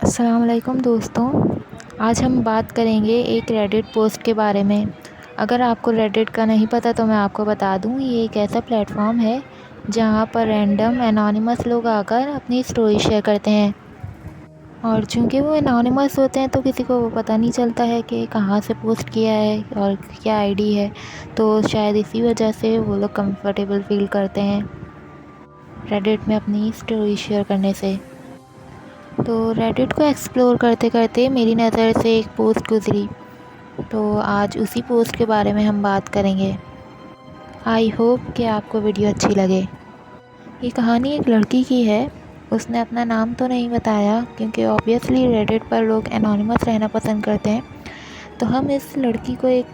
अस्सलाम वालेकुम दोस्तों। आज हम बात करेंगे एक रेडिट पोस्ट के बारे में। अगर आपको रेडिट का नहीं पता तो मैं आपको बता दूं, ये एक ऐसा प्लेटफॉर्म है जहां पर रैंडम एनोनिमस लोग आकर अपनी स्टोरी शेयर करते हैं। और चूंकि वो एनोनिमस होते हैं तो किसी को वो पता नहीं चलता है कि कहां से पोस्ट किया है और क्या आईडी है, तो शायद इसी वजह से वो लोग कंफर्टेबल फील करते हैं रेडिट में अपनी स्टोरी शेयर करने से। तो रेडिट को एक्सप्लोर करते करते मेरी नज़र से एक पोस्ट गुज़री, तो आज उसी पोस्ट के बारे में हम बात करेंगे। आई होप कि आपको वीडियो अच्छी लगे। ये कहानी एक लड़की की है। उसने अपना नाम तो नहीं बताया क्योंकि ऑब्वियसली रेडिट पर लोग एनोनिमस रहना पसंद करते हैं, तो हम इस लड़की को एक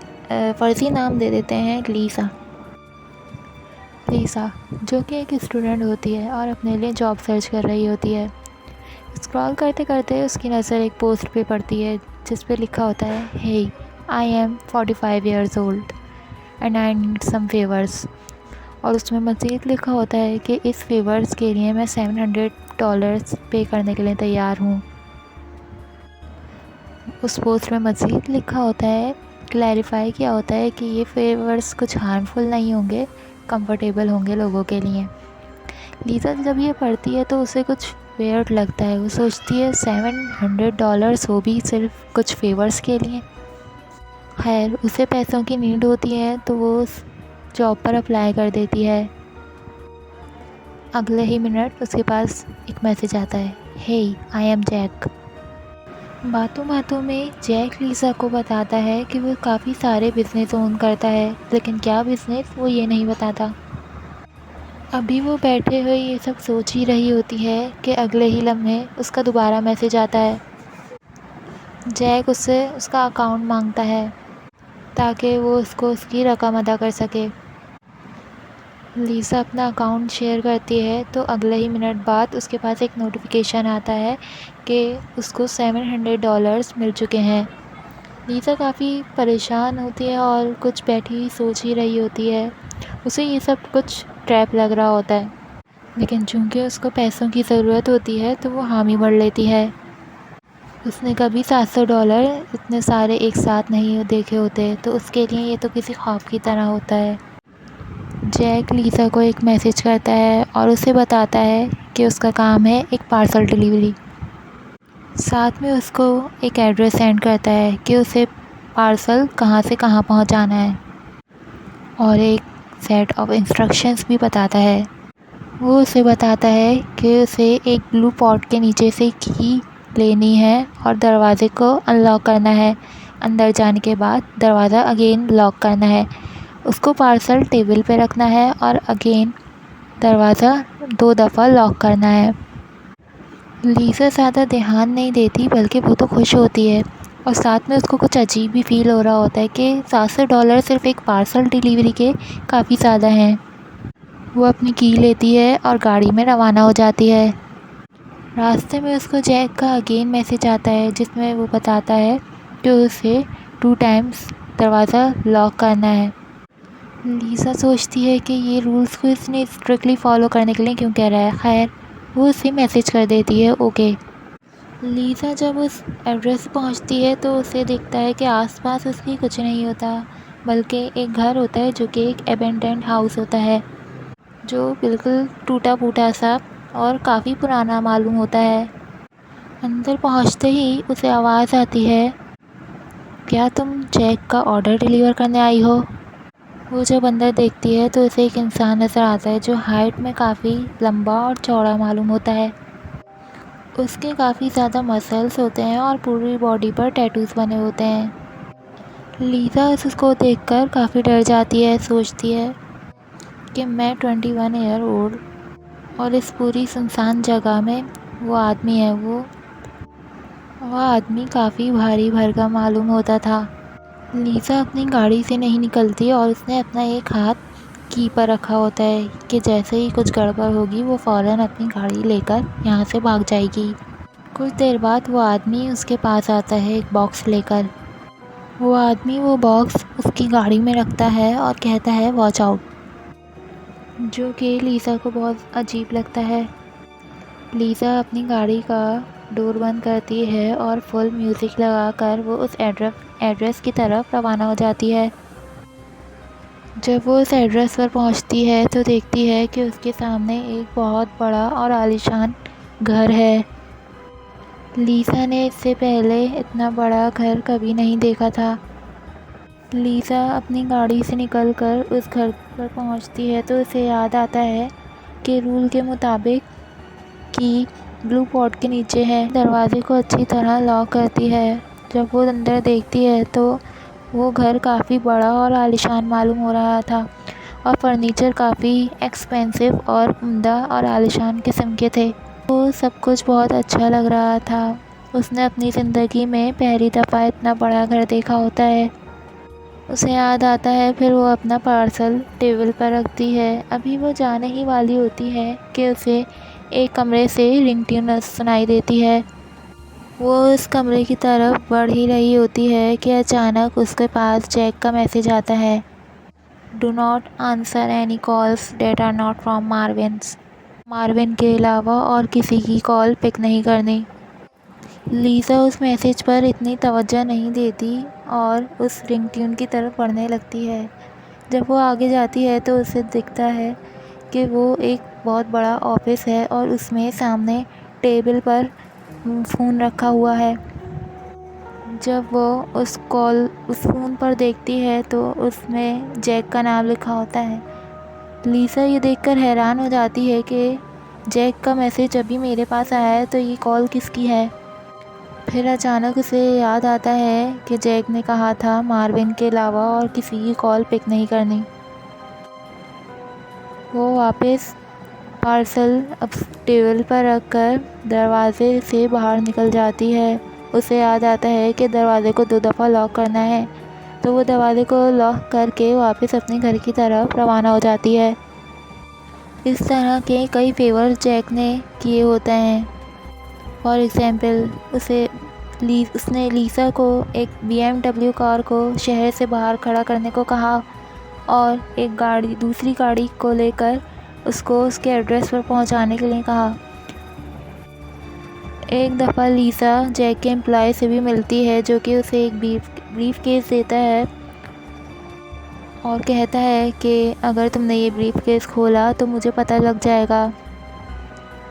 फ़र्ज़ी नाम दे देते हैं, लीसा। लीसा जो कि एक स्टूडेंट होती है और अपने लिए जॉब सर्च कर रही होती है। स्क्रॉल करते करते उसकी नज़र एक पोस्ट पे पड़ती है जिस पे लिखा होता है, hey I am 45 years old and I need some favours. और उसमें मज़ीद लिखा होता है कि इस फेवर्स के लिए मैं $700 पे करने के लिए तैयार हूँ। उस पोस्ट में मज़ीद लिखा होता है, क्लैरिफाई किया होता है कि ये फेवर्स कुछ हार्मफुल नहीं होंगे, कंफर्टेबल होंगे लोगों के लिए। लीज़ा जब ये पढ़ती है तो उसे कुछ वेयर्ड लगता है। वो सोचती है $700 हो भी सिर्फ कुछ फेवर्स के लिए। खैर, उसे पैसों की नीड होती है तो वो उस जॉब पर अप्लाई कर देती है। अगले ही मिनट उसके पास एक मैसेज आता है, हे आई एम जैक। बातों बातों में जैक लीज़ा को बताता है कि वो काफ़ी सारे बिजनेस ओन करता है, लेकिन क्या बिजनेस वो ये नहीं बताता। अभी वो बैठे हुए ये सब सोच ही रही होती है कि अगले ही लम्हे उसका दोबारा मैसेज आता है। जैक उससे उसका अकाउंट मांगता है ताकि वो उसको उसकी रकम अदा कर सके। लीसा अपना अकाउंट शेयर करती है तो अगले ही मिनट बाद उसके पास एक नोटिफिकेशन आता है कि उसको $700 मिल चुके हैं। लीसा काफ़ी परेशान होती है और कुछ बैठी सोच ही रही होती है। उसे ये सब कुछ ट्रैप लग रहा होता है, लेकिन चूंकि उसको पैसों की ज़रूरत होती है तो वो हामी भर लेती है। उसने कभी $700 इतने सारे एक साथ नहीं देखे होते, तो उसके लिए ये तो किसी ख्वाब की तरह होता है। जैक लीसा को एक मैसेज करता है और उसे बताता है कि उसका काम है एक पार्सल डिलीवरी। साथ में उसको एक एड्रेस सेंड करता है कि उसे पार्सल कहाँ से कहाँ पहुँचाना है, और एक सेट ऑफ इंस्ट्रक्शंस भी बताता है। वो उसे बताता है कि उसे एक ब्लू पॉट के नीचे से की लेनी है और दरवाज़े को अनलॉक करना है। अंदर जाने के बाद दरवाज़ा अगेन लॉक करना है। उसको पार्सल टेबल पे रखना है और अगेन दरवाज़ा 2 दफ़ा लॉक करना है। लीसा ज़्यादा ध्यान नहीं देती, बल्कि वो तो खुश होती है और साथ में उसको कुछ अजीब भी फील हो रहा होता है कि $700 सिर्फ एक पार्सल डिलीवरी के काफ़ी ज़्यादा हैं। वो अपनी की लेती है और गाड़ी में रवाना हो जाती है। रास्ते में उसको जैक का अगेन मैसेज आता है जिसमें वो बताता है कि उसे 2 टाइम्स दरवाज़ा लॉक करना है। लीसा सोचती है कि ये रूल्स को इसने स्ट्रिक्टली फॉलो करने के लिए क्यों कह रहा है। खैर, वो उसे मैसेज कर देती है ओके। लीसा जब उस एड्रेस पहुंचती है तो उसे दिखता है कि आसपास उसकी कुछ नहीं होता, बल्कि एक घर होता है जो कि एक एबेंडेंड हाउस होता है, जो बिल्कुल टूटा फूटा सा और काफ़ी पुराना मालूम होता है। अंदर पहुंचते ही उसे आवाज़ आती है, क्या तुम जैक का ऑर्डर डिलीवर करने आई हो। वो जब अंदर देखती है तो उसे एक इंसान नज़र आता है जो हाइट में काफ़ी लंबा और चौड़ा मालूम होता है। उसके काफ़ी ज़्यादा मसल्स होते हैं और पूरी बॉडी पर टैटूज़ बने होते हैं। लीसा उसको देखकर काफ़ी डर जाती है। सोचती है कि मैं 21 ईयर ओल्ड और इस पूरी सुनसान जगह में वो आदमी है। वो आदमी काफ़ी भारी भरकम मालूम होता था। लीसा अपनी गाड़ी से नहीं निकलती और उसने अपना एक हाथ की पर रखा होता है कि जैसे ही कुछ गड़बड़ होगी वो फ़ौरन अपनी गाड़ी लेकर यहाँ से भाग जाएगी। कुछ देर बाद वो आदमी उसके पास आता है एक बॉक्स लेकर। वो आदमी वो बॉक्स उसकी गाड़ी में रखता है और कहता है वॉच आउट, जो कि लीसा को बहुत अजीब लगता है। लीसा अपनी गाड़ी का डोर बंद करती है और फुल म्यूज़िक लगाकर वो उस एड्रेस की तरफ रवाना हो जाती है। जब वो उस एड्रेस पर पहुंचती है तो देखती है कि उसके सामने एक बहुत बड़ा और आलीशान घर है। लीसा ने इससे पहले इतना बड़ा घर कभी नहीं देखा था। लीसा अपनी गाड़ी से निकलकर उस घर पर पहुंचती है तो उसे याद आता है कि रूल के मुताबिक की ब्लू पॉट के नीचे है। दरवाजे को अच्छी तरह लॉक करती है। जब वो अंदर देखती है तो वो घर काफ़ी बड़ा और आलीशान मालूम हो रहा था और फर्नीचर काफ़ी एक्सपेंसिव और उम्दा और आलीशान किस्म के थे। वो सब कुछ बहुत अच्छा लग रहा था। उसने अपनी ज़िंदगी में पहली दफ़ा इतना बड़ा घर देखा होता है। उसे याद आता है। फिर वो अपना पार्सल टेबल पर रखती है। अभी वो जाने ही वाली होती है कि उसे एक कमरे से रिंगटोन सुनाई देती है। वो उस कमरे की तरफ बढ़ ही रही होती है कि अचानक उसके पास जैक का मैसेज आता है। Do not answer any calls that are not from Marvin's. Marvin के अलावा और किसी की कॉल पिक नहीं करनी। लीसा उस मैसेज पर इतनी तवज्जो नहीं देती और उस रिंगटोन की तरफ पढ़ने लगती है। जब वो आगे जाती है तो उसे दिखता है कि वो एक बहुत बड़ा ऑफिस है और उसमें सामने टेबल पर फ़ोन रखा हुआ है। जब वो उस फ़ोन पर देखती है तो उसमें जैक का नाम लिखा होता है। लीसा ये देखकर हैरान हो जाती है कि जैक का मैसेज अभी मेरे पास आया है तो ये कॉल किसकी है। फिर अचानक उसे याद आता है कि जैक ने कहा था मार्विन के अलावा और किसी की कॉल पिक नहीं करनी। वो वापस पार्सल अब टेबल पर रखकर दरवाजे से बाहर निकल जाती है। उसे याद आता है कि दरवाजे को 2 दफ़ा लॉक करना है तो वो दरवाजे को लॉक करके वापस अपने घर की तरफ रवाना हो जाती है। इस तरह के कई फेवर जैक ने किए होते हैं। फॉर एग्ज़ाम्पल उसने लीसा को एक BMW कार को शहर से बाहर खड़ा करने को कहा और दूसरी गाड़ी को लेकर उसको उसके एड्रेस पर पहुंचाने के लिए कहा। एक दफ़ा लीसा जैक के एम्प्लॉय से भी मिलती है जो कि उसे एक ब्रीफ केस देता है और कहता है कि अगर तुमने ये ब्रीफ केस खोला तो मुझे पता लग जाएगा।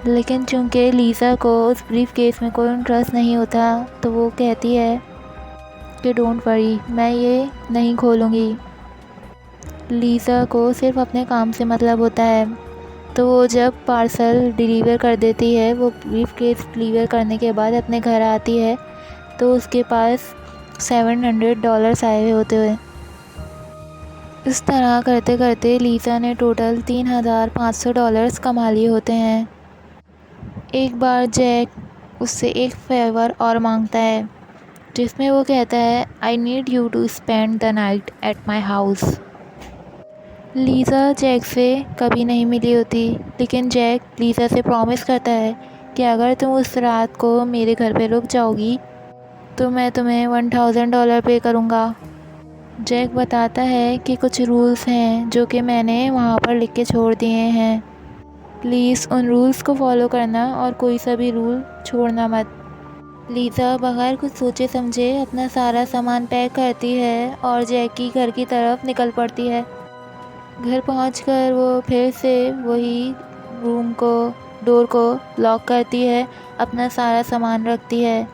लेकिन चूंकि लीसा को उस ब्रीफ केस में कोई इंटरेस्ट नहीं होता तो वो कहती है कि डोंट वरी, मैं ये नहीं खोलूँगी। लीसा को सिर्फ अपने काम से मतलब होता है। तो वो जब पार्सल डिलीवर कर देती है, वो ब्रीफ केस डिलीवर करने के बाद अपने घर आती है तो उसके पास $700 आए हुए होते हुए। इस तरह करते करते लीसा ने टोटल $3,500 कमा लिए होते हैं। एक बार जैक उससे एक फेवर और मांगता है जिसमें वो कहता है I need you to spend the night at my house. Lisa Jack से कभी नहीं मिली होती लेकिन जैक लीसा से प्रॉमिस करता है कि अगर तुम उस रात को मेरे घर पे रुक जाओगी तो मैं तुम्हें $1,000 पे करूँगा। जैक बताता है कि कुछ रूल्स हैं जो कि मैंने वहाँ पर लिख के छोड़ दिए हैं। प्लीज़ उन रूल्स को फॉलो करना और कोई सा भी रूल छोड़ना मत। लीसा बगैर कुछ सोचे समझे अपना सारा सामान पैक करती है और जैक की घर की तरफ निकल पड़ती है। घर पहुंचकर वो फिर से वही डोर को लॉक करती है, अपना सारा सामान रखती है,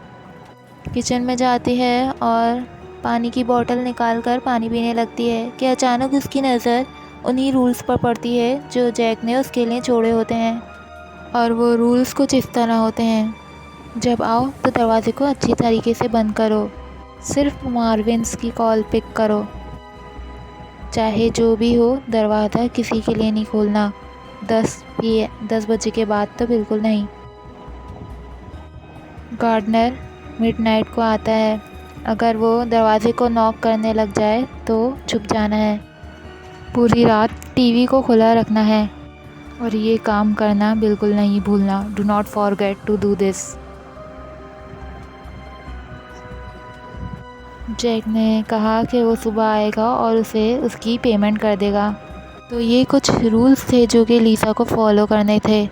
किचन में जाती है और पानी की बोतल निकाल कर पानी पीने लगती है कि अचानक उसकी नज़र उन्हीं रूल्स पर पड़ती है जो जैक ने उसके लिए छोड़े होते हैं। और वो रूल्स कुछ इस तरह होते हैं, जब आओ तो दरवाजे को अच्छी तरीके से बंद करो, सिर्फ मार्विन्स की कॉल पिक करो, चाहे जो भी हो दरवाज़ा किसी के लिए नहीं खोलना, 10 बजे के बाद तो बिल्कुल नहीं। गार्डनर मिडनाइट को आता है, अगर वो दरवाजे को नॉक करने लग जाए तो छुप जाना है। पूरी रात टीवी को खुला रखना है और ये काम करना बिल्कुल नहीं भूलना। Do not forget to do this. Jack ने कहा कि वो सुबह आएगा और उसे उसकी पेमेंट कर देगा। तो ये कुछ रूल्स थे जो कि लीसा को फॉलो करने थे।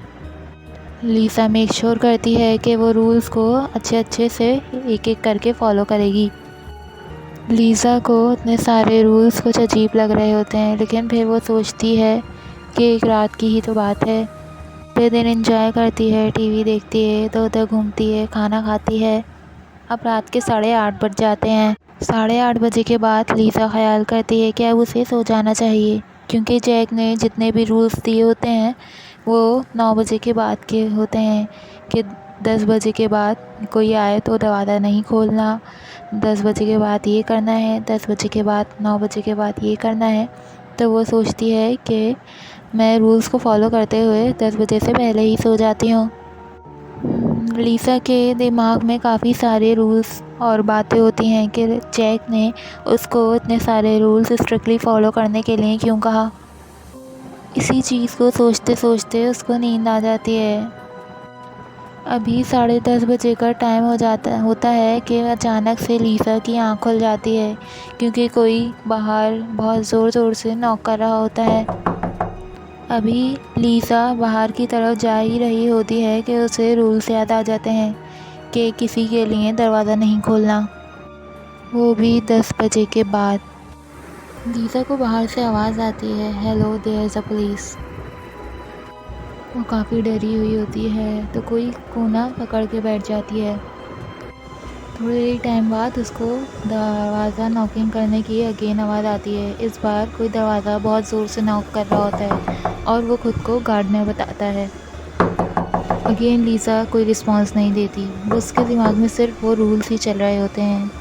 लीसा मेक श्योर करती है कि वो रूल्स को अच्छे से एक एक करके फॉलो करेगी। लीसा को इतने सारे रूल्स कुछ अजीब लग रहे होते हैं, लेकिन फिर वो सोचती है कि एक रात की ही तो बात है। पूरे दिन एंजॉय करती है, टीवी देखती है, इधर उधर घूमती है, खाना खाती है। अब रात के 8:30 बज जाते हैं। 8:30 बजे के बाद लीसा ख्याल करती है कि अब उसे सो जाना चाहिए, क्योंकि जैक ने जितने भी रूल्स दिए होते हैं वो 9 बजे के बाद के होते हैं कि 10 बजे के बाद कोई आए तो दरवाज़ा नहीं खोलना, 10 बजे के बाद ये करना है, 10 बजे के बाद 9 बजे के बाद ये करना है। तो वो सोचती है कि मैं रूल्स को फॉलो करते हुए 10 बजे से पहले ही सो जाती हूँ। लीसा के दिमाग में काफ़ी सारे रूल्स और बातें होती हैं कि जैक ने उसको इतने सारे रूल्स स्ट्रिक्टली फॉलो करने के लिए क्यों कहा। इसी चीज़ को सोचते सोचते उसको नींद आ जाती है। अभी 10:30 बजे का टाइम होता है कि अचानक से लीसा की आँख खुल जाती है, क्योंकि कोई बाहर बहुत ज़ोर ज़ोर से नॉक कर रहा होता है। अभी लीसा बाहर की तरफ जा ही रही होती है कि उसे रूल्स याद आ जाते हैं कि किसी के लिए दरवाज़ा नहीं खोलना, वो भी 10 बजे के बाद। लीसा को बाहर से आवाज़ आती है, hello there is a police. वो काफ़ी डरी हुई होती है तो कोई कोना पकड़ के बैठ जाती है। थोड़े ही टाइम बाद उसको दरवाज़ा नॉकिंग करने की अगेन आवाज़ आती है। इस बार कोई दरवाज़ा बहुत ज़ोर से नॉक कर रहा होता है और वो खुद को गार्डनर बताता है। अगेन लीसा कोई रिस्पॉन्स नहीं देती, उसके दिमाग में सिर्फ वो रूल्स ही चल रहे होते हैं।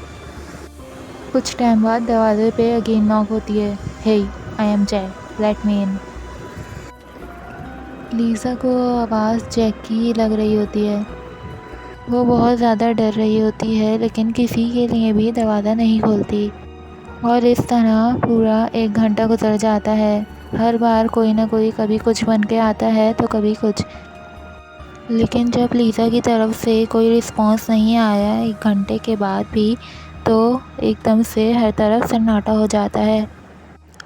कुछ टाइम बाद दरवाजे पे अगेन नॉक होती है। Hey, I am Jack, let me in. Lisa को आवाज़ जैक की ही लग रही होती है। वो बहुत ज़्यादा डर रही होती है, लेकिन किसी के लिए भी दरवाज़ा नहीं खोलती। और इस तरह पूरा 1 घंटा गुजर जाता है। हर बार कोई ना कोई कभी कुछ बन के आता है तो कभी कुछ। लेकिन जब लीसा की तरफ से कोई रिस्पॉन्स नहीं आया 1 घंटे के बाद भी, तो एकदम से हर तरफ सन्नाटा हो जाता है।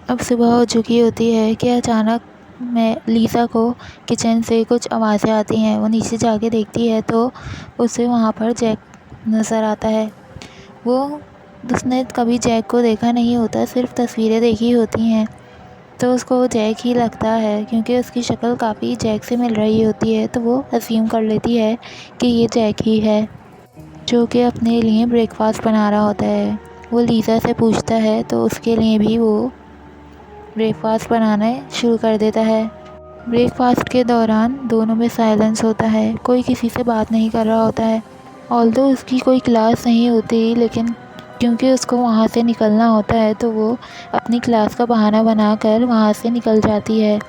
अब सुबह हो चुकी होती है कि अचानक लीसा को किचन से कुछ आवाज़ें आती हैं। वो नीचे जाके देखती है तो उसे वहाँ पर जैक नज़र आता है। उसने कभी जैक को देखा नहीं होता, सिर्फ तस्वीरें देखी होती हैं, तो उसको जैक ही लगता है, क्योंकि उसकी शक्ल काफ़ी जैक से मिल रही होती है। तो वो अज्यूम कर लेती है कि ये जैक ही है, जो कि अपने लिए ब्रेकफास्ट बना रहा होता है। वो लीसा से पूछता है तो उसके लिए भी वो ब्रेकफास्ट बनाना शुरू कर देता है। ब्रेकफास्ट के दौरान दोनों में साइलेंस होता है, कोई किसी से बात नहीं कर रहा होता है। ऑल्दो उसकी कोई क्लास नहीं होती, लेकिन क्योंकि उसको वहाँ से निकलना होता है तो वो अपनी क्लास का बहाना बनाकर वहाँ से निकल जाती है।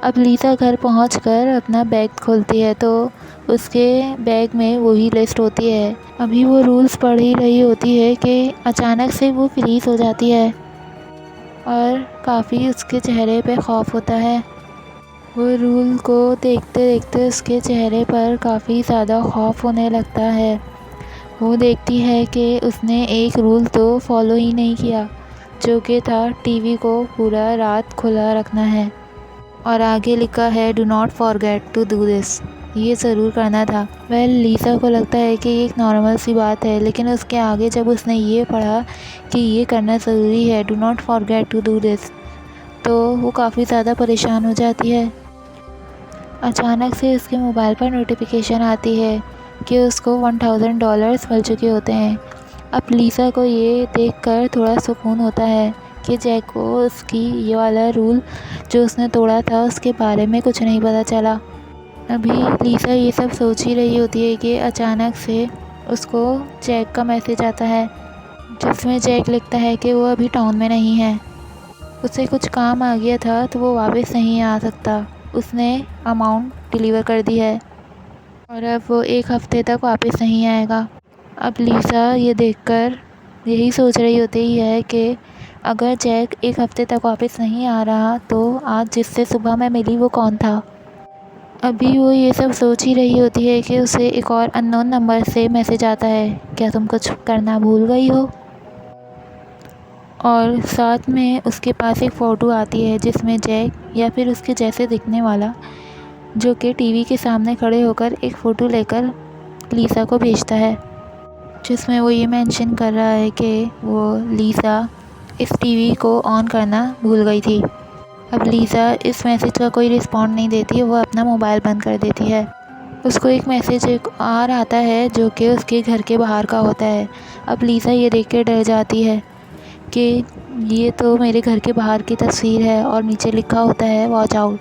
अब लीसा घर पहुंचकर अपना बैग खोलती है तो उसके बैग में वही लिस्ट होती है। अभी वो रूल्स पढ़ ही रही होती है कि अचानक से वो फ्रीज़ हो जाती है और काफ़ी उसके चेहरे पे खौफ होता है। वो रूल को देखते देखते उसके चेहरे पर काफ़ी ज़्यादा खौफ होने लगता है। वो देखती है कि उसने एक रूल तो फॉलो ही नहीं किया, जो कि था टीवी को पूरा रात खुला रखना है, और आगे लिखा है do not forget to do this, ये ज़रूर करना था। लीसा को लगता है कि ये एक नॉर्मल सी बात है, लेकिन उसके आगे जब उसने ये पढ़ा कि ये करना ज़रूरी है, do not forget to do this, तो वो काफ़ी ज़्यादा परेशान हो जाती है। अचानक से उसके मोबाइल पर नोटिफिकेशन आती है कि उसको $1000 मिल चुके होते हैं। अब लीसा को ये देखकर थोड़ा सुकून होता है कि जैक को उसकी ये वाला रूल जो उसने तोड़ा था उसके बारे में कुछ नहीं पता चला। अभी लीसा ये सब सोच ही रही होती है कि अचानक से उसको जैक का मैसेज आता है, जिसमें जैक लिखता है कि वो अभी टाउन में नहीं है, उसे कुछ काम आ गया था तो वो वापस नहीं आ सकता, उसने अमाउंट डिलीवर कर दी है और अब वो 1 हफ़्ते तक वापस नहीं आएगा। अब लीसा ये देखकर यही सोच रही होती है कि अगर जैक 1 हफ़्ते तक वापस नहीं आ रहा तो आज जिससे सुबह मैं मिली वो कौन था। अभी वो ये सब सोच ही रही होती है कि उसे एक और अननोन नंबर से मैसेज आता है, क्या तुम कुछ करना भूल गई हो। और साथ में उसके पास एक फ़ोटो आती है जिसमें जैक या फिर उसके जैसे दिखने वाला जो कि टीवी के सामने खड़े होकर एक फ़ोटो लेकर लीसा को भेजता है, जिसमें वो ये मेंशन कर रहा है कि वो लीसा इस टीवी को ऑन करना भूल गई थी। अब लीसा इस मैसेज का कोई रिस्पॉन्ड नहीं देती, वो अपना मोबाइल बंद कर देती है। उसको एक मैसेज एक और आता है जो कि उसके घर के बाहर का होता है। अब लीसा ये देख के डर जाती है कि ये तो मेरे घर के बाहर की तस्वीर है और नीचे लिखा होता है वॉच आउट।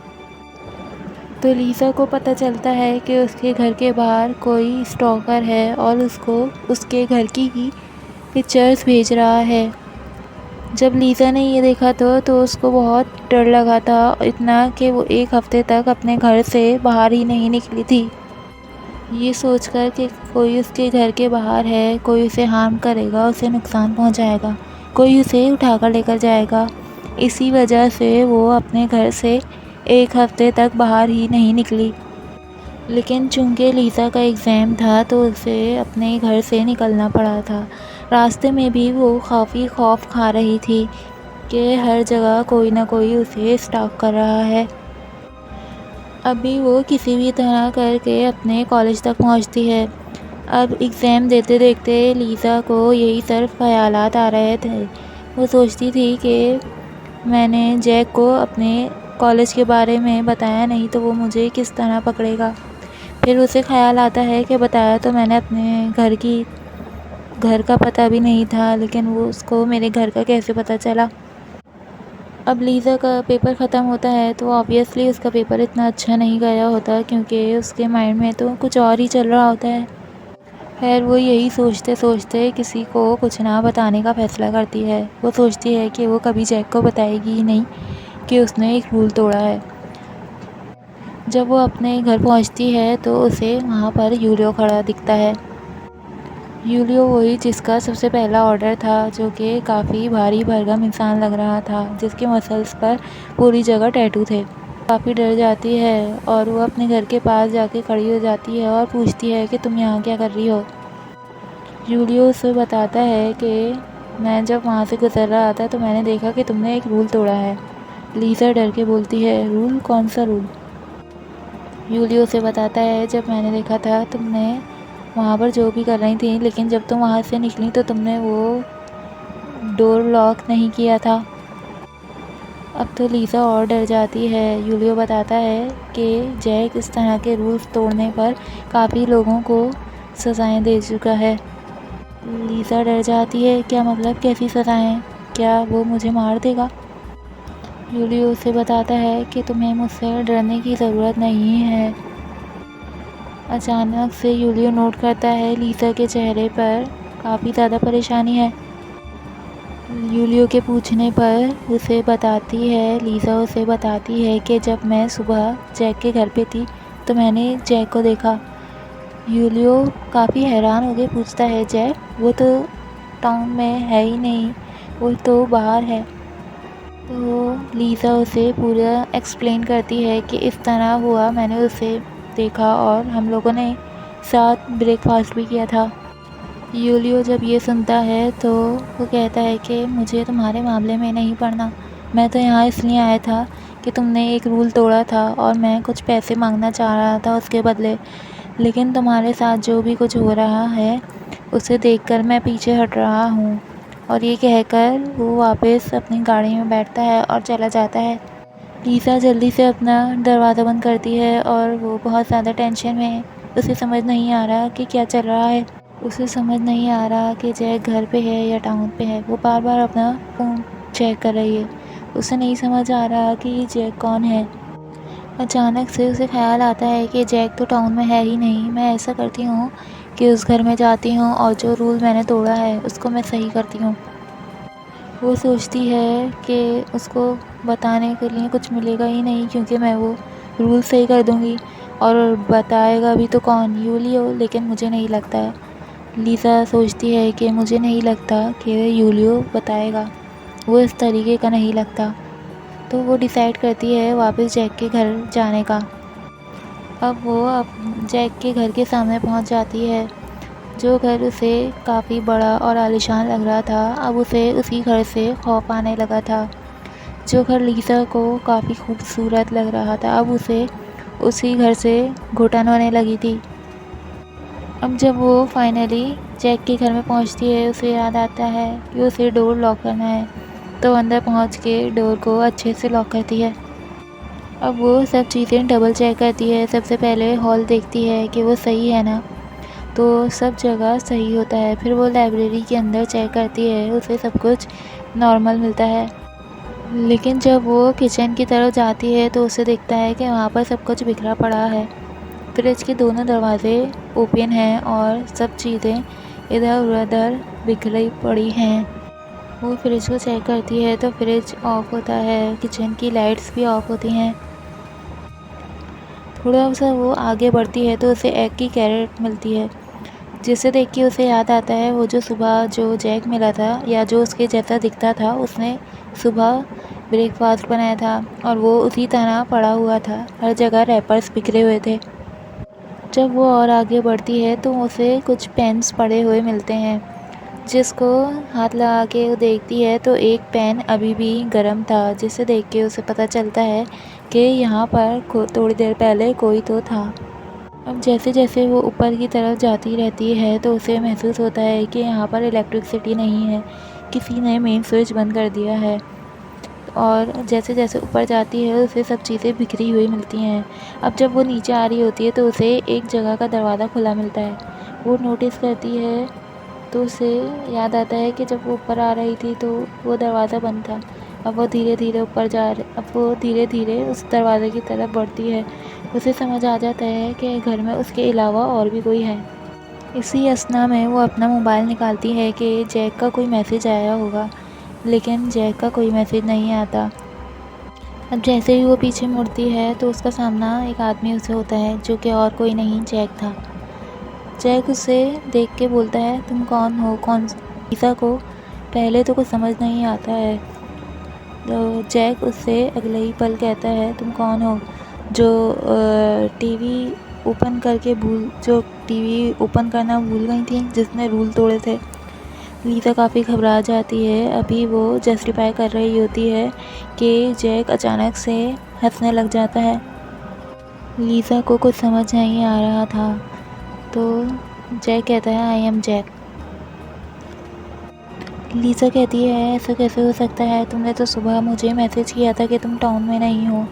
तो लीसा को पता चलता है कि उसके घर के बाहर कोई स्टॉकर है और उसको उसके घर की ही पिक्चर्स भेज रहा है। जब लीसा ने ये देखा तो उसको बहुत डर लगा था, इतना कि वो एक हफ्ते तक अपने घर से बाहर ही नहीं निकली थी। ये सोचकर कि कोई उसके घर के बाहर है, कोई उसे हार्म करेगा, उसे नुकसान पहुंचाएगा, कोई उसे उठाकर लेकर जाएगा। इसी वजह से वो अपने घर से एक हफ्ते तक बाहर ही नहीं निकली। लेकिन चूंकि लीसा का एग्ज़ाम था तो उसे अपने घर से निकलना पड़ा था। रास्ते में भी वो काफ़ी खौफ खा रही थी कि हर जगह कोई ना कोई उसे स्टॉक कर रहा है। अभी वो किसी भी तरह करके अपने कॉलेज तक पहुंचती है। अब एग्ज़ाम देते देखते लीसा को यही सिर्फ ख़यालात आ रहे थे। वो सोचती थी कि मैंने जैक को अपने कॉलेज के बारे में बताया नहीं तो वो मुझे किस तरह पकड़ेगा। फिर उसे ख़याल आता है कि बताया तो मैंने अपने घर का पता भी नहीं था, लेकिन वो उसको मेरे घर का कैसे पता चला। अब लीज़ा का पेपर ख़त्म होता है तो ऑब्वियसली उसका पेपर इतना अच्छा नहीं गया होता, क्योंकि उसके माइंड में तो कुछ और ही चल रहा होता है। खैर वो यही सोचते सोचते किसी को कुछ ना बताने का फ़ैसला करती है। वो सोचती है कि वो कभी जैक को बताएगी ही नहीं कि उसने एक रूल तोड़ा है। जब वो अपने घर पहुंचती है तो उसे वहाँ पर यूलियो खड़ा दिखता है। यूलियो वही जिसका सबसे पहला ऑर्डर था, जो कि काफ़ी भारी भरकम इंसान लग रहा था, जिसके मसल्स पर पूरी जगह टैटू थे। काफ़ी डर जाती है और वो अपने घर के पास जाके खड़ी हो जाती है और पूछती है कि तुम यहाँ क्या कर रही हो। यूलियो उसे बताता है कि मैं जब वहाँ से गुजर रहा था तो मैंने देखा कि तुमने एक रूल तोड़ा है। लीज़ा डर के बोलती है, रूल? कौन सा रूल? यूलियो उसे बताता है, जब मैंने देखा था तुमने वहाँ पर जो भी कर रही थी, लेकिन जब तुम वहाँ से निकली तो तुमने वो डोर लॉक नहीं किया था। अब तो लीज़ा और डर जाती है। यूलियो बताता है कि जैक इस तरह के रूल्स तोड़ने पर काफ़ी लोगों को सज़ाएं दे चुका है। लीज़ा डर जाती है, क्या मतलब? कैसी सज़ाएं? क्या वो मुझे मार देगा? यूलियो उसे बताता है कि तुम्हें मुझसे डरने की ज़रूरत नहीं है। अचानक से यूलियो नोट करता है लीज़ा के चेहरे पर काफ़ी ज़्यादा परेशानी है। यूलियो के पूछने पर लीज़ा उसे बताती है कि जब मैं सुबह जैक के घर पे थी तो मैंने जैक को देखा। यूलियो काफ़ी हैरान होकर पूछता है, जैक? वो तो टाउन में है ही नहीं, वो तो बाहर है। तो लीज़ा उसे पूरा एक्सप्लेन करती है कि इस तरह हुआ, मैंने उसे देखा और हम लोगों ने साथ ब्रेकफास्ट भी किया था। यूलियो जब ये सुनता है तो वो कहता है कि मुझे तुम्हारे मामले में नहीं पड़ना। मैं तो यहाँ इसलिए आया था कि तुमने एक रूल तोड़ा था और मैं कुछ पैसे मांगना चाह रहा था उसके बदले, लेकिन तुम्हारे साथ जो भी कुछ हो रहा है उसे देखकर मैं पीछे हट रहा हूँ। और ये कहकर वो वापस अपनी गाड़ी में बैठता है और चला जाता है। लीज़ा जल्दी से अपना दरवाज़ा बंद करती है और वो बहुत ज़्यादा टेंशन में है। उसे समझ नहीं आ रहा कि क्या चल रहा है। उसे समझ नहीं आ रहा कि जैक घर पे है या टाउन पे है। वो बार बार अपना फ़ोन चेक कर रही है। उसे नहीं समझ आ रहा कि ये जैक कौन है। अचानक से उसे ख़्याल आता है कि जैक तो टाउन में है ही नहीं। मैं ऐसा करती हूँ कि उस घर में जाती हूँ और जो रूल मैंने तोड़ा है उसको मैं सही करती हूँ। वो सोचती है कि उसको बताने के लिए कुछ मिलेगा ही नहीं, क्योंकि मैं वो रूल सही कर दूँगी। और बताएगा भी तो कौन? यूलियो। लेकिन मुझे नहीं लगता। लीज़ा सोचती है कि मुझे नहीं लगता कि यूलियो बताएगा, वो इस तरीके का नहीं लगता। तो वो डिसाइड करती है वापस जैक के घर जाने का। अब जैक के घर के सामने पहुंच जाती है। जो घर उसे काफ़ी बड़ा और आलीशान लग रहा था, अब उसे उसी घर से खौफ आने लगा था। जो घर लीज़ा को काफ़ी खूबसूरत लग रहा था, अब उसे उसी घर से घुटन होने लगी थी। अब जब वो फाइनली जैक के घर में पहुंचती है, उसे याद आता है कि उसे डोर लॉक करना है, तो अंदर पहुंच के डोर को अच्छे से लॉक करती है। अब वो सब चीज़ें डबल चेक करती है। सबसे पहले हॉल देखती है कि वो सही है ना, तो सब जगह सही होता है। फिर वो लाइब्रेरी के अंदर चेक करती है, उसे सब कुछ नॉर्मल मिलता है। लेकिन जब वो किचन की तरफ जाती है तो उसे दिखता है कि वहाँ पर सब कुछ बिखरा पड़ा है। फ्रिज के दोनों दरवाजे ओपन हैं और सब चीज़ें इधर उधर बिखरी पड़ी हैं। वो फ्रिज को चेक करती है तो फ्रिज ऑफ होता है, किचन की लाइट्स भी ऑफ होती हैं। थोड़ा सा वो आगे बढ़ती है तो उसे एग की कैरेट मिलती है, जिसे देख के उसे याद आता है वो जो सुबह जो जैक मिला था या जो उसके जैसा दिखता था, उसने सुबह ब्रेकफास्ट बनाया था और वो उसी तरह पड़ा हुआ था। हर जगह रैपर्स बिखरे हुए थे। जब वो और आगे बढ़ती है तो उसे कुछ पेन्स पड़े हुए मिलते हैं, जिसको हाथ लगा के वो देखती है तो एक पेन अभी भी गर्म था, जिसे देख के उसे पता चलता है कि यहाँ पर थोड़ी देर पहले कोई तो था। अब जैसे जैसे वो ऊपर की तरफ जाती रहती है तो उसे महसूस होता है कि यहाँ पर इलेक्ट्रिसिटी नहीं है, किसी ने मेन स्विच बंद कर दिया है। और जैसे जैसे ऊपर जाती है उसे सब चीज़ें बिखरी हुई मिलती हैं। अब जब वो नीचे आ रही होती है तो उसे एक जगह का दरवाज़ा खुला मिलता है। वो नोटिस करती है तो उसे याद आता है कि जब वो ऊपर आ रही थी तो वो दरवाज़ा बंद था। अब वो धीरे धीरे उस दरवाज़े की तरफ बढ़ती है। उसे समझ आ जाता है कि घर में उसके अलावा और भी कोई है। इसी अस्थना में वो अपना मोबाइल निकालती है कि जैक का कोई मैसेज आया होगा, लेकिन जैक का कोई मैसेज नहीं आता। अब जैसे ही वो पीछे मुड़ती है तो उसका सामना एक आदमी उसे होता है, जो कि और कोई नहीं जैक था। जैक उसे देख के बोलता है, तुम कौन हो? कौन? लीसा को पहले तो कुछ समझ नहीं आता है, तो जैक उससे अगले ही पल कहता है, तुम कौन हो जो टीवी ओपन करना भूल गई थी, जिसने रूल तोड़े थे। लीसा काफ़ी घबरा जाती है। अभी वो जस्टिफाई कर रही होती है कि जैक अचानक से हंसने लग जाता है। लीसा को कुछ समझ नहीं आ रहा था, तो जैक कहता है, आई एम जैक। लीसा कहती है, ऐसा कैसे हो सकता है? तुमने तो सुबह मुझे मैसेज किया था कि तुम टाउन में नहीं हो।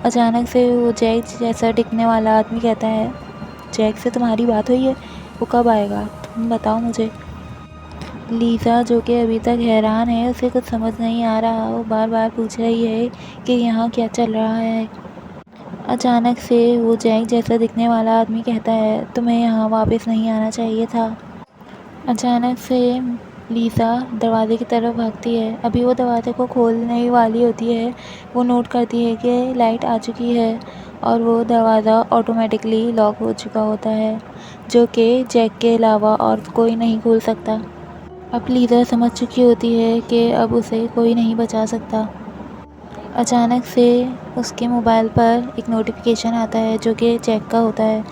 अचानक से वो जैक जैसा दिखने वाला आदमी कहता है, जैक से तुम्हारी बात हुई है? वो कब आएगा? तुम बताओ मुझे। लीसा, जो कि अभी तक हैरान है, उसे कुछ समझ नहीं आ रहा। वो बार बार पूछ रही है कि यहाँ क्या चल रहा है। अचानक से वो जैक जैसा दिखने वाला आदमी कहता है, तुम्हें यहाँ वापस नहीं आना चाहिए था। अचानक से लीसा दरवाजे की तरफ भागती है। अभी वो दरवाजे को खोलने ही वाली होती है, वो नोट करती है कि लाइट आ चुकी है और वो दरवाज़ा ऑटोमेटिकली लॉक हो चुका होता है, जो कि जैक के अलावा और कोई नहीं खोल सकता। अब लीजा समझ चुकी होती है कि अब उसे कोई नहीं बचा सकता। अचानक से उसके मोबाइल पर एक नोटिफिकेशन आता है, जो कि जैक का होता है।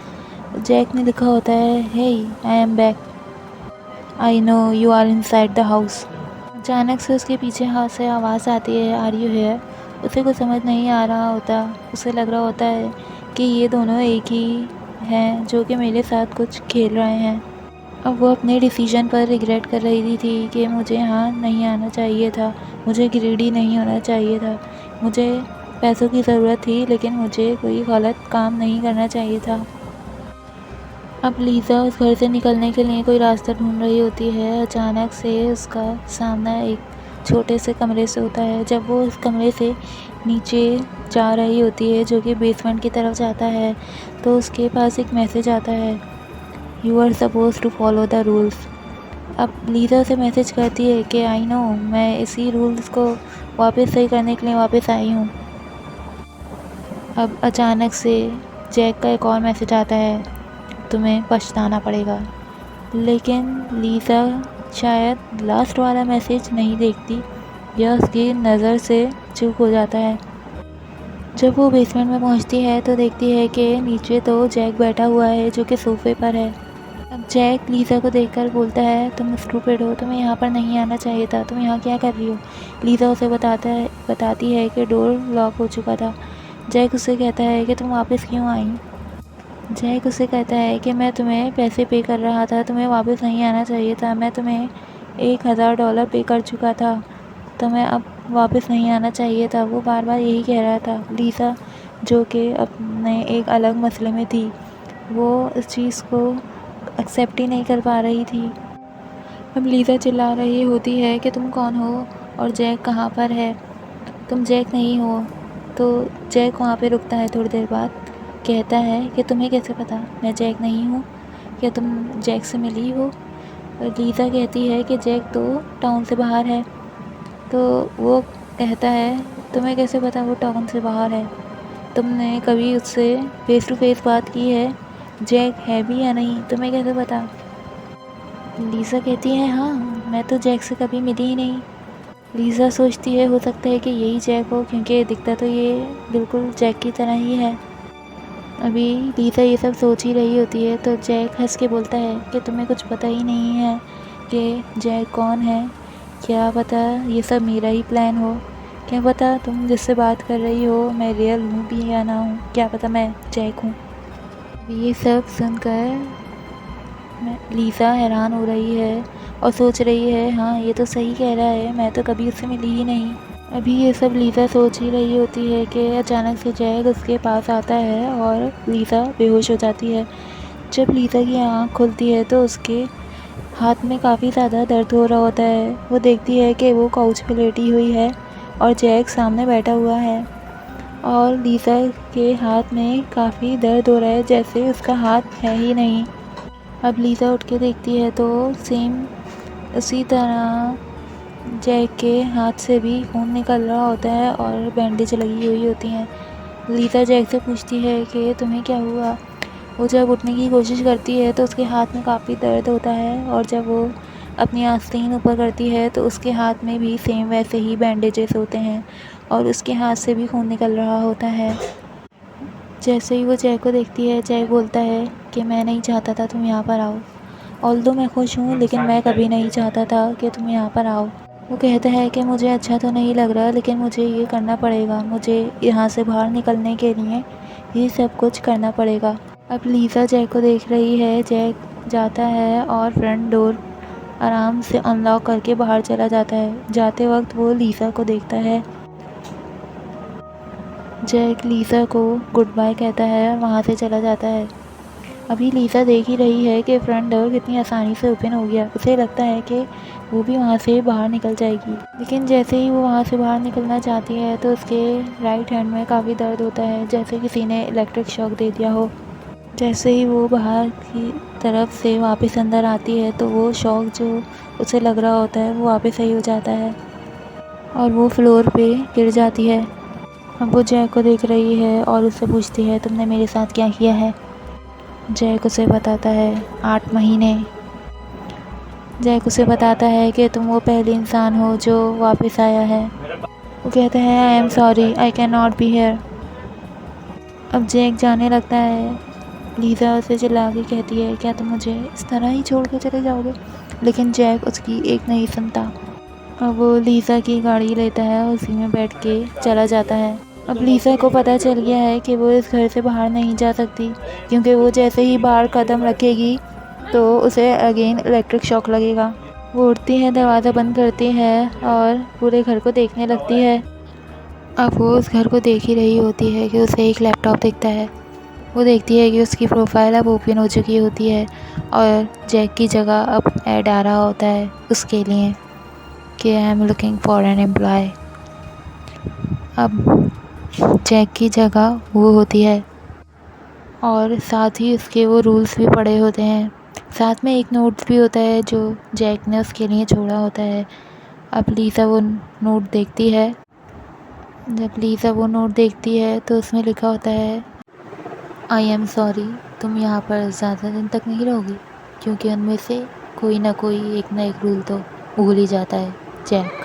जैक ने लिखा होता है, hey I am back, I know you are inside the house. अचानक से उसके पीछे हाथ से आवाज़ आती है, आर यू हियर? उसे कुछ समझ नहीं आ रहा होता। उसे लग रहा होता है कि ये दोनों एक ही हैं, जो कि मेरे साथ कुछ खेल रहे हैं। अब वो अपने डिसीजन पर रिग्रेट कर रही थी कि मुझे यहाँ नहीं आना चाहिए था, मुझे ग्रीडी नहीं होना चाहिए था, मुझे पैसों की ज़रूरत थी, लेकिन मुझे कोई गलत काम नहीं करना चाहिए था। अब लीज़ा उस घर से निकलने के लिए कोई रास्ता ढूंढ रही होती है। अचानक से उसका सामना एक छोटे से कमरे से होता है। जब वो उस कमरे से नीचे जा रही होती है, जो कि बेसमेंट की तरफ जाता है, तो उसके पास एक मैसेज आता है, you are suppose to follow the rules. अब लीजा से मैसेज करती है कि आई नो, मैं इसी रूल्स को वापस सही करने के लिए वापस आई हूँ। अब अचानक से जैक का एक और मैसेज आता है, तुम्हें पछताना पड़ेगा। लेकिन लीजा शायद लास्ट वाला मैसेज नहीं देखती, यह उसकी नज़र से चूक हो जाता है। जब वो बेसमेंट में पहुंचती है तो देखती है कि नीचे तो जैक बैठा हुआ है, जो कि सोफे पर है। अब जैक लीज़ा को देखकर बोलता है, तुम स्टूपिड हो, तुम्हें यहाँ पर नहीं आना चाहिए था, तुम यहाँ क्या कर रही हो? लीज़ा उसे बताती है कि डोर लॉक हो चुका था। जैक उससे कहता है कि तुम वापस क्यों आई। जैक उससे कहता है कि मैं तुम्हें पैसे पे कर रहा था, तुम्हें वापस नहीं आना चाहिए था, मैं तुम्हें $1000 पे कर चुका था, तुम्हें अब वापस नहीं आना चाहिए था। वो बार बार यही कह रहा था। लीसा जो कि अपने एक अलग मसले में थी, वो इस चीज़ को एक्सेप्ट ही नहीं कर पा रही थी। अब लीसा चिल्ला रही होती है कि तुम कौन हो और जैक कहाँ पर है, तुम जैक नहीं हो। तो जैक वहाँ पे रुकता है थोड़ी देर बाद, कहता है कि तुम्हें कैसे पता मैं जैक नहीं हूँ, क्या तुम जैक से मिली हो। और लीसा कहती है कि जैक तो टाउन से बाहर है। तो वो कहता है तुम्हें कैसे पता वो टाउन से बाहर है, तुमने कभी उससे फेस टू फेस बात की है, जैक है भी या नहीं, तुम्हें कैसे पता। लीसा कहती है हाँ, मैं तो जैक से कभी मिली ही नहीं। लीसा सोचती है हो सकता है कि यही जैक हो, क्योंकि दिखता तो ये बिल्कुल जैक की तरह ही है। अभी लीसा ये सब सोच ही रही होती है तो जैक हंस के बोलता है कि तुम्हें कुछ पता ही नहीं है कि जैक कौन है, क्या पता ये सब मेरा ही प्लान हो, क्या पता तुम जिससे बात कर रही हो मैं रियल हूँ भी या ना हूँ, क्या पता मैं जैक हूँ। ये सब सुनकर लीसा हैरान हो रही है और सोच रही है हाँ ये तो सही कह रहा है, मैं तो कभी उससे मिली ही नहीं। अभी ये सब लीसा सोच ही रही होती है कि अचानक से जैक उसके पास आता है और लीसा बेहोश हो जाती है। जब लीसा की आँख खुलती है तो उसके हाथ में काफ़ी ज़्यादा दर्द हो रहा होता है। वो देखती है कि वो काउच पे लेटी हुई है और जैक सामने बैठा हुआ है और लीसा के हाथ में काफ़ी दर्द हो रहा है, जैसे उसका हाथ है ही नहीं। अब लीसा उठ के देखती है तो सेम उसी तरह जैक के हाथ से भी खून निकल रहा होता है और बैंडेज लगी हुई होती हैं। लीसा जैक से पूछती है कि तुम्हें क्या हुआ। वो जब उठने की कोशिश करती है तो उसके हाथ में काफ़ी दर्द होता है और जब वो अपनी आस्तीन ऊपर करती है तो उसके हाथ में भी सेम वैसे ही बैंडेजेस होते हैं और उसके हाथ से भी खून निकल रहा होता है। जैसे ही वो जैक को देखती है, जैक बोलता है कि मैं नहीं चाहता था तुम यहाँ पर आओ, ऑल्दो मैं खुश हूँ लेकिन मैं कभी नहीं चाहता था कि तुम यहाँ पर आओ। वो कहता है कि मुझे अच्छा तो नहीं लग रहा लेकिन मुझे ये करना पड़ेगा, मुझे यहाँ से बाहर निकलने के लिए ये सब कुछ करना पड़ेगा। अब लीसा जैक को देख रही है। जैक जाता है और फ्रंट डोर आराम से अनलॉक करके बाहर चला जाता है। जाते वक्त वो लीसा को देखता है। जैक लीसा को गुड बाय कहता है और वहाँ से चला जाता है। अभी लीसा देख ही रही है कि फ्रंट डोर कितनी आसानी से ओपन हो गया। उसे लगता है कि वो भी वहाँ से बाहर निकल जाएगी, लेकिन जैसे ही वो वहाँ से बाहर निकलना चाहती है तो उसके राइट हैंड में काफ़ी दर्द होता है, जैसे किसी ने इलेक्ट्रिक शॉक दे दिया हो। जैसे ही वो बाहर की तरफ से वापस अंदर आती है तो वो शॉक जो उसे लग रहा होता है वो वापस सही हो जाता है और वो फ्लोर पे गिर जाती है। अब वो जैक को देख रही है और उससे पूछती है तुमने मेरे साथ क्या किया है। जैक उसे बताता है 8 महीने। जैक उसे बताता है कि तुम वो पहली इंसान हो जो वापस आया है। वो कहता है I am sorry, I can not be here. अब जैक जाने लगता है। लीसा उसे चिल्ला के कहती है क्या तुम मुझे इस तरह ही छोड़ के चले जाओगे, लेकिन जैक उसकी एक नहीं सुनता। अब वो लीसा की गाड़ी लेता है और उसी में बैठ के चला जाता है। अब लीसा को पता चल गया है कि वो इस घर से बाहर नहीं जा सकती, क्योंकि वो जैसे ही बाहर कदम रखेगी तो उसे अगेन इलेक्ट्रिक शॉक लगेगा। वो उठती है, दरवाज़ा बंद करती है और पूरे घर को देखने लगती है। अब वो उस घर को देख ही रही होती है कि उसे एक लैपटॉप दिखता है। वो देखती है कि उसकी प्रोफाइल अब ओपन हो चुकी होती है और जैक की जगह अब ऐड आ रहा होता है उसके लिए कि I am looking for an employ. अब जैक की जगह वो होती है और साथ ही उसके वो रूल्स भी पड़े होते हैं। साथ में एक नोट भी होता है जो जैक ने उसके लिए छोड़ा होता है। अब लीसा वो नोट देखती है। जब लीसा वो नोट देखती है तो उसमें लिखा होता है आई एम सॉरी, तुम यहाँ पर ज़्यादा दिन तक नहीं रहोगी, क्योंकि उनमें से कोई ना कोई एक ना एक रूल तो भूल ही जाता है जैक।